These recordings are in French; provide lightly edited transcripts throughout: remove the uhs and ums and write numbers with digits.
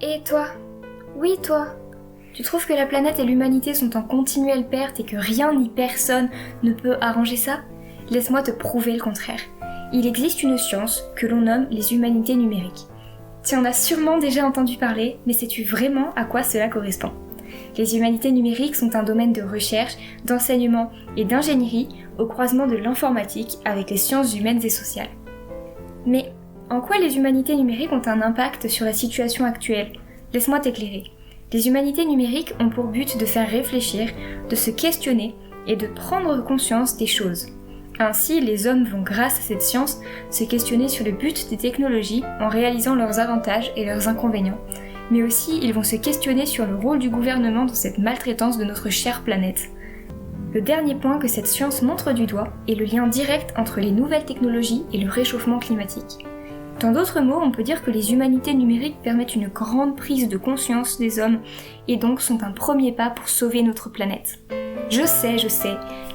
Et toi? Oui, toi? Tu trouves que la planète et l'humanité sont en continuelle perte et que rien ni personne ne peut arranger ça? Laisse-moi te prouver le contraire. Il existe une science que l'on nomme les humanités numériques. Tu en as sûrement déjà entendu parler, mais sais-tu vraiment à quoi cela correspond? Les humanités numériques sont un domaine de recherche, d'enseignement et d'ingénierie au croisement de l'informatique avec les sciences humaines et sociales. Mais en quoi les humanités numériques ont un impact sur la situation actuelle? Laisse-moi t'éclairer. Les humanités numériques ont pour but de faire réfléchir, de se questionner et de prendre conscience des choses. Ainsi, les hommes vont, grâce à cette science, se questionner sur le but des technologies en réalisant leurs avantages et leurs inconvénients. Mais aussi, ils vont se questionner sur le rôle du gouvernement dans cette maltraitance de notre chère planète. Le dernier point que cette science montre du doigt est le lien direct entre les nouvelles technologies et le réchauffement climatique. Dans d'autres mots, on peut dire que les humanités numériques permettent une grande prise de conscience des hommes et donc sont un premier pas pour sauver notre planète. Je sais,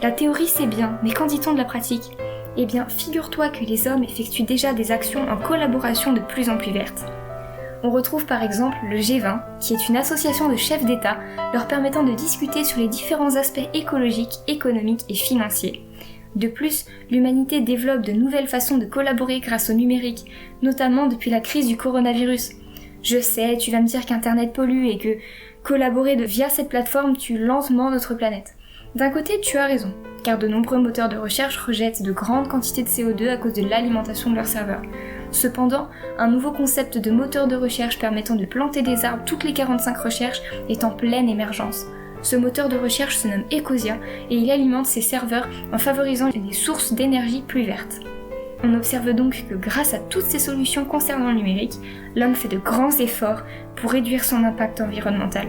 la théorie c'est bien, mais qu'en dit-on de la pratique? Eh bien, figure-toi que les hommes effectuent déjà des actions en collaboration de plus en plus vertes. On retrouve par exemple le G20, qui est une association de chefs d'État leur permettant de discuter sur les différents aspects écologiques, économiques et financiers. De plus, l'humanité développe de nouvelles façons de collaborer grâce au numérique, notamment depuis la crise du coronavirus. Je sais, tu vas me dire qu'Internet pollue et que collaborer via cette plateforme tue lentement notre planète. D'un côté, tu as raison, car de nombreux moteurs de recherche rejettent de grandes quantités de CO2 à cause de l'alimentation de leurs serveurs. Cependant, un nouveau concept de moteur de recherche permettant de planter des arbres toutes les 45 recherches est en pleine émergence. Ce moteur de recherche se nomme Ecosia et il alimente ses serveurs en favorisant des sources d'énergie plus vertes. On observe donc que grâce à toutes ces solutions concernant le numérique, l'homme fait de grands efforts pour réduire son impact environnemental.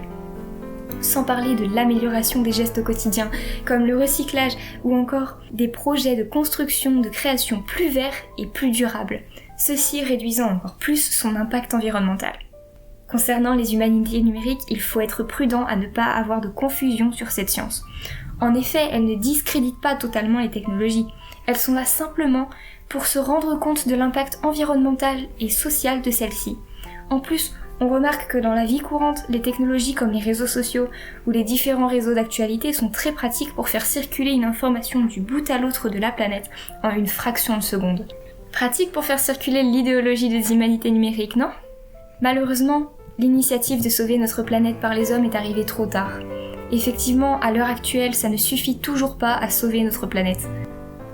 Sans parler de l'amélioration des gestes quotidiens, comme le recyclage ou encore des projets de construction, de création plus verts et plus durables, ceci réduisant encore plus son impact environnemental. Concernant les humanités numériques, il faut être prudent à ne pas avoir de confusion sur cette science. En effet, elles ne discréditent pas totalement les technologies. Elles sont là simplement pour se rendre compte de l'impact environnemental et social de celles-ci. En plus, on remarque que dans la vie courante, les technologies comme les réseaux sociaux ou les différents réseaux d'actualité sont très pratiques pour faire circuler une information du bout à l'autre de la planète en une fraction de seconde. Pratique pour faire circuler l'idéologie des humanités numériques, non? Malheureusement, l'initiative de sauver notre planète par les hommes est arrivée trop tard. Effectivement, à l'heure actuelle, ça ne suffit toujours pas à sauver notre planète.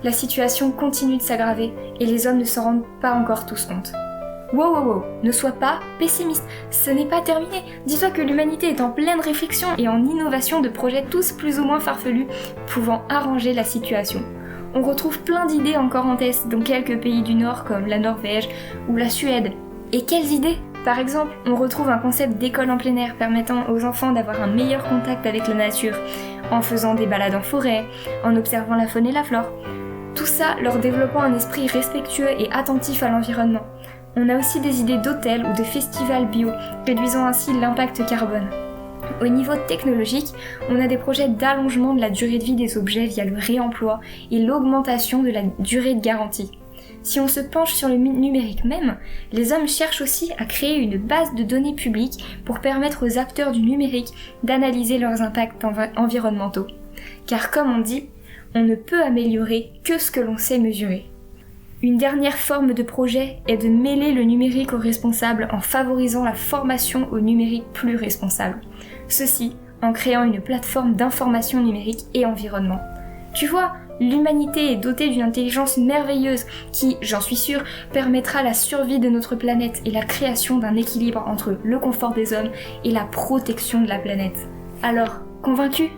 La situation continue de s'aggraver et les hommes ne s'en rendent pas encore tous compte. Wow, ne sois pas pessimiste, ce n'est pas terminé. Dis-toi que l'humanité est en pleine réflexion et en innovation de projets tous plus ou moins farfelus pouvant arranger la situation. On retrouve plein d'idées encore en test dans quelques pays du Nord comme la Norvège ou la Suède. Et quelles idées? Par exemple, on retrouve un concept d'école en plein air permettant aux enfants d'avoir un meilleur contact avec la nature, en faisant des balades en forêt, en observant la faune et la flore. Tout ça leur développant un esprit respectueux et attentif à l'environnement. On a aussi des idées d'hôtels ou de festivals bio, réduisant ainsi l'impact carbone. Au niveau technologique, on a des projets d'allongement de la durée de vie des objets via le réemploi et l'augmentation de la durée de garantie. Si on se penche sur le numérique même, les hommes cherchent aussi à créer une base de données publiques pour permettre aux acteurs du numérique d'analyser leurs impacts environnementaux. Car comme on dit, on ne peut améliorer que ce que l'on sait mesurer. Une dernière forme de projet est de mêler le numérique aux responsables en favorisant la formation au numérique plus responsable. Ceci en créant une plateforme d'information numérique et environnement. Tu vois, l'humanité est dotée d'une intelligence merveilleuse qui, j'en suis sûre, permettra la survie de notre planète et la création d'un équilibre entre le confort des hommes et la protection de la planète. Alors, convaincu ?